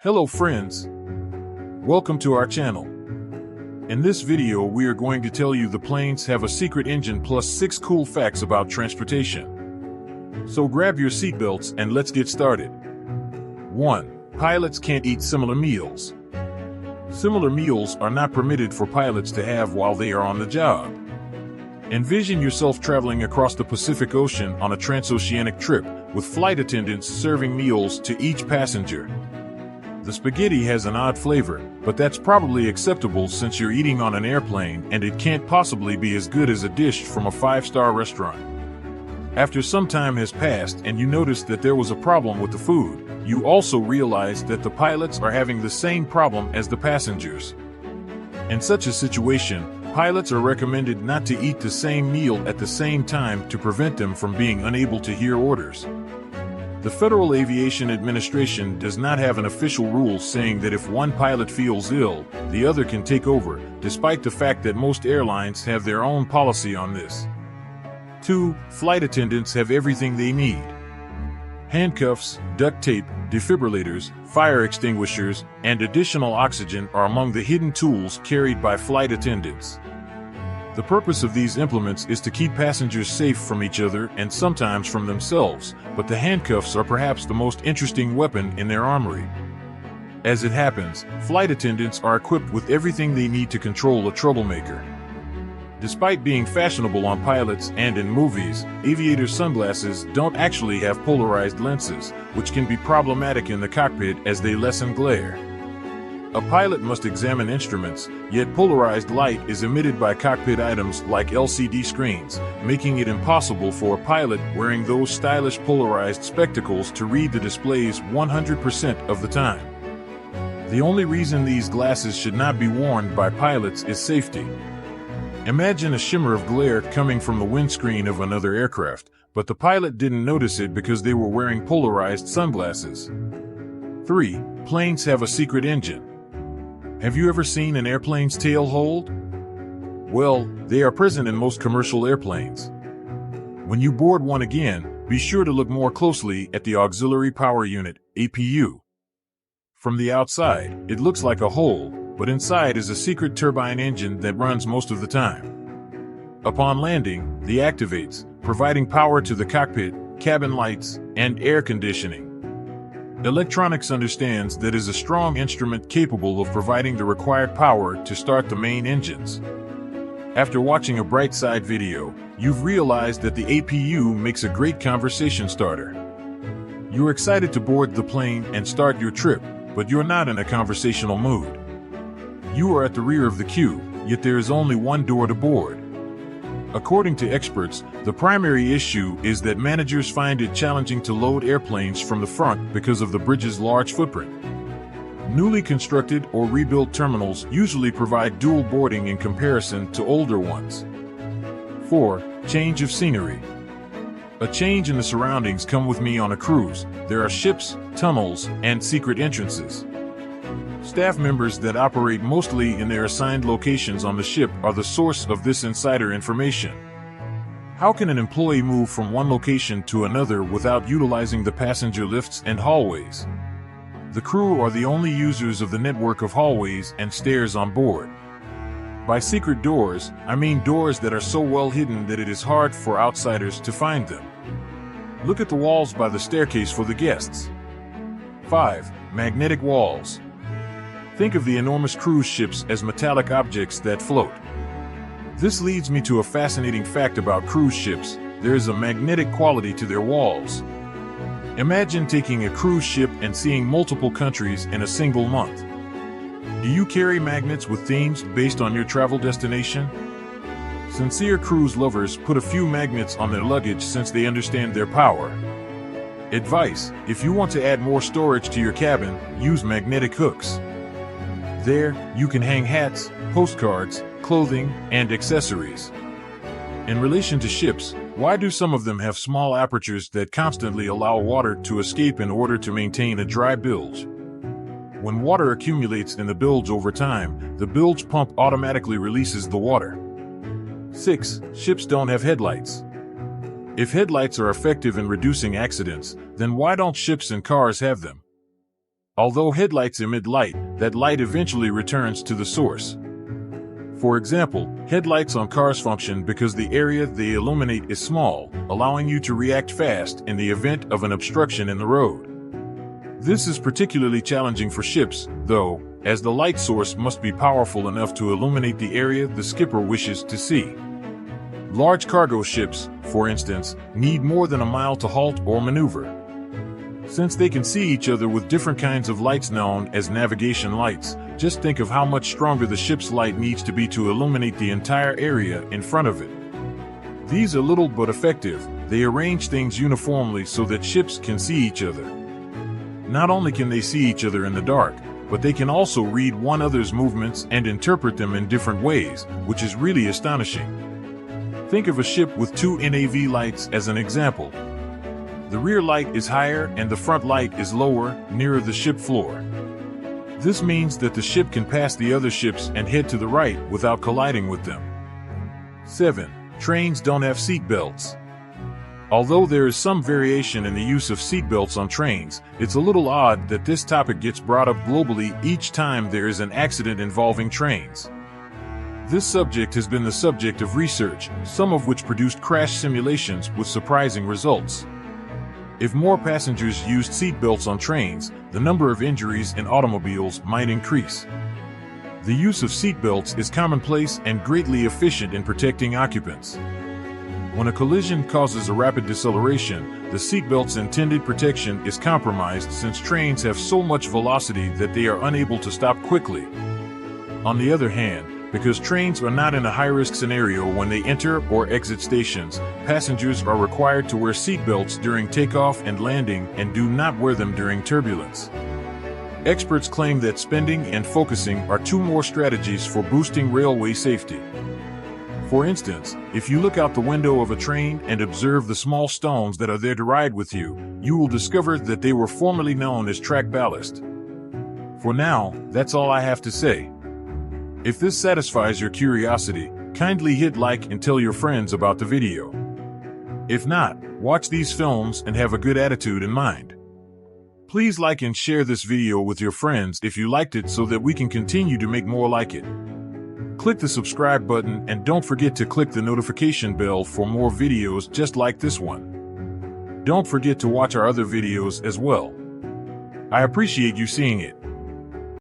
Hello friends, welcome to our channel. In this video we are going to tell you the planes have a secret engine plus 6 cool facts about transportation. So grab your seatbelts and let's get started. 1. Pilots can't eat similar meals. Similar meals are not permitted for pilots to have while they are on the job. Envision yourself traveling across the Pacific Ocean on a transoceanic trip with flight attendants serving meals to each passenger. The spaghetti has an odd flavor, but that's probably acceptable since you're eating on an airplane and it can't possibly be as good as a dish from a 5-star restaurant. After some time has passed and you notice that there was a problem with the food, you also realize that the pilots are having the same problem as the passengers. In such a situation, pilots are recommended not to eat the same meal at the same time to prevent them from being unable to hear orders. The Federal Aviation Administration does not have an official rule saying that if one pilot feels ill, the other can take over, despite the fact that most airlines have their own policy on this. 2. Flight attendants have everything they need. Handcuffs, duct tape, defibrillators, fire extinguishers, and additional oxygen are among the hidden tools carried by flight attendants. The purpose of these implements is to keep passengers safe from each other and sometimes from themselves, but the handcuffs are perhaps the most interesting weapon in their armory. As it happens, flight attendants are equipped with everything they need to control a troublemaker. Despite being fashionable on pilots and in movies, aviator sunglasses don't actually have polarized lenses, which can be problematic in the cockpit as they lessen glare. A pilot must examine instruments, yet polarized light is emitted by cockpit items like LCD screens, making it impossible for a pilot wearing those stylish polarized spectacles to read the displays 100% of the time. The only reason these glasses should not be worn by pilots is safety. Imagine a shimmer of glare coming from the windscreen of another aircraft, but the pilot didn't notice it because they were wearing polarized sunglasses. 3. Planes have a secret engine. Have you ever seen an airplane's tail hold? Well, they are present in most commercial airplanes. When you board one again, be sure to look more closely at the auxiliary power unit, APU. From the outside, it looks like a hole, but inside is a secret turbine engine that runs most of the time. Upon landing, the activates, providing power to the cockpit, cabin lights, and air conditioning. Electronics understands that is a strong instrument capable of providing the required power to start the main engines. After watching a bright side video, you've realized that the APU makes a great conversation starter. You're excited to board the plane and start your trip, but you're not in a conversational mood. You are at the rear of the queue, yet there is only one door to board. According to experts, the primary issue is that managers find it challenging to load airplanes from the front because of the bridge's large footprint. Newly constructed or rebuilt terminals usually provide dual boarding in comparison to older ones. 4. Change of scenery. A change in the surroundings come with me on a cruise. There are ships, tunnels, and secret entrances. Staff members that operate mostly in their assigned locations on the ship are the source of this insider information. How can an employee move from one location to another without utilizing the passenger lifts and hallways? The crew are the only users of the network of hallways and stairs on board. By secret doors, I mean doors that are so well hidden that it is hard for outsiders to find them. Look at the walls by the staircase for the guests. 5. Magnetic walls. Think of the enormous cruise ships as metallic objects that float. This leads me to a fascinating fact about cruise ships. There is a magnetic quality to their walls. Imagine taking a cruise ship and seeing multiple countries in a single month. Do you carry magnets with themes based on your travel destination? Sincere cruise lovers put a few magnets on their luggage since they understand their power. Advice: if you want to add more storage to your cabin, use magnetic hooks. There, you can hang hats, postcards, clothing, and accessories. In relation to ships, why do some of them have small apertures that constantly allow water to escape in order to maintain a dry bilge? When water accumulates in the bilge over time, the bilge pump automatically releases the water. 6. Ships don't have headlights. If headlights are effective in reducing accidents, then why don't ships and cars have them? Although headlights emit light, that light eventually returns to the source. For example, headlights on cars function because the area they illuminate is small, allowing you to react fast in the event of an obstruction in the road. This is particularly challenging for ships, though, as the light source must be powerful enough to illuminate the area the skipper wishes to see. Large cargo ships, for instance, need more than a mile to halt or maneuver. Since they can see each other with different kinds of lights known as navigation lights, just think of how much stronger the ship's light needs to be to illuminate the entire area in front of it. These are little but effective. They arrange things uniformly so that ships can see each other. Not only can they see each other in the dark, but they can also read one another's movements and interpret them in different ways, which is really astonishing. Think of a ship with two NAV lights as an example. The rear light is higher and the front light is lower, nearer the ship floor. This means that the ship can pass the other ships and head to the right without colliding with them. 7. Trains don't have seat belts. Although there is some variation in the use of seatbelts on trains, it's a little odd that this topic gets brought up globally each time there is an accident involving trains. This subject has been the subject of research, some of which produced crash simulations with surprising results. If more passengers used seatbelts on trains, the number of injuries in automobiles might increase. The use of seatbelts is commonplace and greatly efficient in protecting occupants. When a collision causes a rapid deceleration, the seatbelt's intended protection is compromised since trains have so much velocity that they are unable to stop quickly. On the other hand, because trains are not in a high-risk scenario when they enter or exit stations, passengers are required to wear seatbelts during takeoff and landing and do not wear them during turbulence. Experts claim that spending and focusing are two more strategies for boosting railway safety. For instance, if you look out the window of a train and observe the small stones that are there to ride with you, you will discover that they were formerly known as track ballast. For now, that's all I have to say. If this satisfies your curiosity, kindly hit like and tell your friends about the video. If not, watch these films and have a good attitude in mind. Please like and share this video with your friends if you liked it so that we can continue to make more like it. Click the subscribe button and don't forget to click the notification bell for more videos just like this one. Don't forget to watch our other videos as well. I appreciate you seeing it.